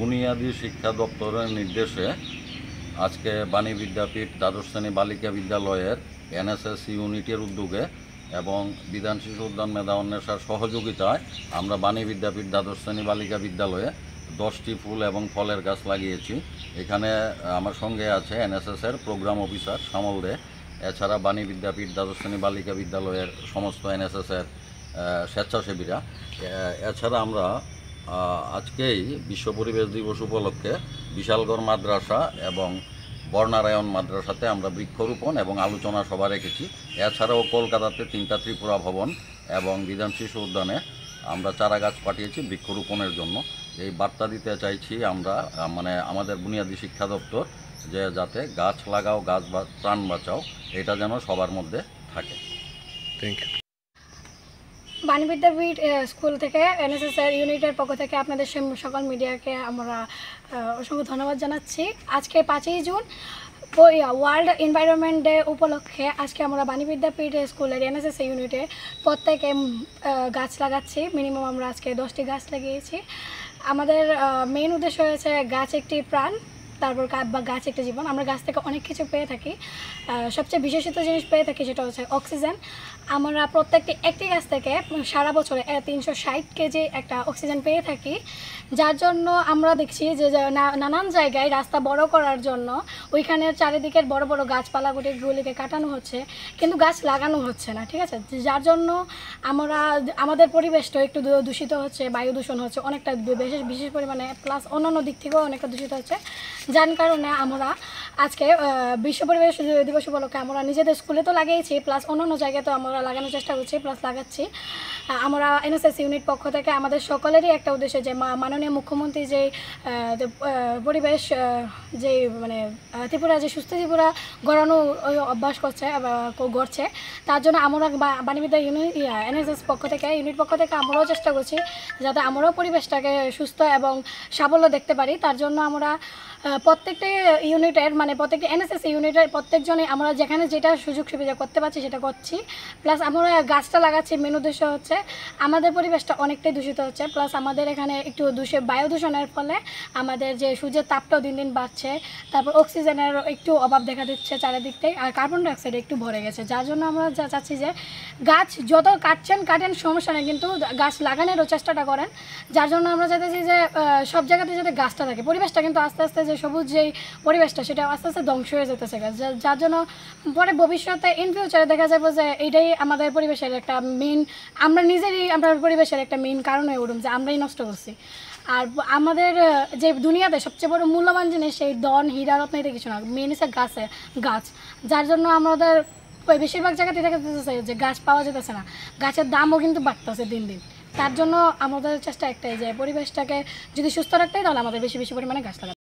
বুনিয়াদী শিক্ষা দপ্তরের নির্দেশে আজকে বাণী বিদ্যাপীঠ দ্বাদশ শ্রেণী বালিকা বিদ্যালয়ের এনএসএস ইউনিটের উদ্যোগে এবং বিধান শিশু উদ্যান মেধা অন্বেষার সহযোগিতায় আমরা বাণী বিদ্যাপীঠ দ্বাদশ শ্রেণী বালিকা বিদ্যালয়ে 10টি ফুল এবং ফলের গাছ লাগিয়েছি। এখানে আমার সঙ্গে আছে এনএসএসের প্রোগ্রাম অফিসার শ্যামল দে, এছাড়া বাণী বিদ্যাপীঠ দ্বাদশ শ্রেণী বালিকা বিদ্যালয়ের সমস্ত এনএসএসের স্বেচ্ছাসেবীরা। এছাড়া আমরা আজকেই বিশ্ব পরিবেশ দিবস উপলক্ষে বিশালগড় মাদ্রাসা এবং বর্ণারায়ণ মাদ্রাসাতে আমরা বৃক্ষরোপণ এবং আলোচনা সভা রেখেছি। এছাড়াও কলকাতাতে 3টা ত্রিপুরা ভবন এবং বিধান শিশু উদ্যানে আমরা চারা গাছ পাঠিয়েছি বৃক্ষরোপণের জন্য। এই বার্তা দিতে চাইছি আমরা, আমাদের বুনিয়াদী শিক্ষা দপ্তর, যে যাতে গাছ লাগাও, গাছ প্রাণ বাঁচাও, এটা যেন সবার মধ্যে থাকে। Thank you. Bani Vidyapith school থেকে এনএসএস ইউনিটের পক্ষ থেকে আপনাদের সকল মিডিয়াকে আমরা অসংখ্য ধন্যবাদ জানাচ্ছি। আজকে 5ই জুন ওয়ার্ল্ড এনভায়রনমেন্ট ডে উপলক্ষে আজকে আমরা বাণী বিদ্যাপীঠ স্কুলের এনএসএস ইউনিটে প্রত্যেকে গাছ লাগাচ্ছি। মিনিমাম আমরা আজকে 10টি গাছ লাগিয়েছি। আমাদের মেইন উদ্দেশ্য হয়েছে গাছ একটি প্রাণ, তারপর গাছ একটা জীবন। আমরা গাছ থেকে অনেক কিছু পেয়ে থাকি, সবচেয়ে বিশেষিত জিনিস পেয়ে থাকি সেটা হচ্ছে অক্সিজেন। আমরা একটি গাছ থেকে সারা বছরে 360 কেজি একটা অক্সিজেন পেয়ে থাকি, যার জন্য আমরা দেখছি যে নানান জায়গায় রাস্তা বড় করার জন্য ওইখানে চারিদিকের বড় বড় গাছপালাগুলিকে কাটানো হচ্ছে, কিন্তু গাছ লাগানো হচ্ছে না, ঠিক আছে? যার জন্য আমাদের পরিবেশটা একটু দূষিত হচ্ছে, বায়ু দূষণ হচ্ছে অনেকটা বিশেষ পরিমাণে, প্লাস অন্যান্য দিক থেকেও অনেকটা দূষিত হচ্ছে। যার কারণে আমরা আজকে বিশ্ব পরিবেশ দিবস উপলক্ষে আমরা নিজেদের স্কুলে তো লাগিয়েছি, প্লাস অন্যান্য জায়গায় তো আমরা লাগানোর চেষ্টা করছি, প্লাস লাগাচ্ছি। আমরা এনএসএস ইউনিট পক্ষ থেকে আমাদের সকলেরই একটা উদ্দেশ্য যে মাননীয় মুখ্যমন্ত্রী যে পরিবেশ যে ত্রিপুরা যে সুস্থ ত্রিপুরা গড়ানো অভ্যাস গড়ছে, তার জন্য আমরা বাণী বিদ্যা এনএসএস পক্ষ থেকে ইউনিট পক্ষ থেকে আমরাও চেষ্টা করছি যাতে আমরাও পরিবেশটাকে সুস্থ এবং সাফল্য দেখতে পারি। তার জন্য আমরা প্রত্যেকটা ইউনিটের প্রত্যেকটা এনএসএস ইউনিটের প্রত্যেকজনে আমরা যেখানে যেটা সুযোগ সুবিধা করতে পারছি সেটা করছি, প্লাস আমরা গাছটা লাগাচ্ছি। মেন উদ্দেশ্য হচ্ছে আমাদের পরিবেশটা অনেকটাই দূষিত হচ্ছে, প্লাস আমাদের এখানে একটু বায়ু দূষণের ফলে আমাদের যে সূর্যের তাপটাও দিন দিন বাড়ছে, তারপর অক্সিজেনের একটু অভাব দেখা দিচ্ছে চারিদিক থেকে, আর কার্বন ডাইঅক্সাইড একটু ভরে গেছে। যার জন্য আমরা চাচ্ছি যে গাছ যত কাটেন সমস্যা নেই, কিন্তু গাছ লাগানোরও চেষ্টাটা করেন। যার জন্য আমরা চাইতেছি যে সব জায়গাতে যাতে গাছটা থাকে। পরিবেশটা কিন্তু আস্তে আস্তে যে সবুজ যেই পরিবেশটা সেটা আস্তে আস্তে ধ্বংস হয়ে যেতেছে গাছ, যার জন্য পরে ভবিষ্যতে ইন ফিউচারে দেখা যাবে যে এইটাই আমাদের পরিবেশের একটা মেইন, আমরা নিজেরই আমরা পরিবেশের একটা মেইন কারণ হয়ে উঠুন যে আমরাই নষ্ট করছি। আর আমাদের যে দুনিয়াতে সবচেয়ে বড় মূল্যবান জিনিস সেই ধন হীরা রত্ন এটা কিছু না, মেইন হচ্ছে গাছ। যার জন্য আমাদের বেশিরভাগ জায়গাতে দেখা যেতেছে যে গাছ পাওয়া যেতেছে না, গাছের দামও কিন্তু বাড়তেছে দিন দিন। তার জন্য আমাদের চেষ্টা একটাই যে পরিবেশটাকে যদি সুস্থ রাখতে হয় তাহলে আমাদের বেশি বেশি পরিমাণে গাছ লাগাতে।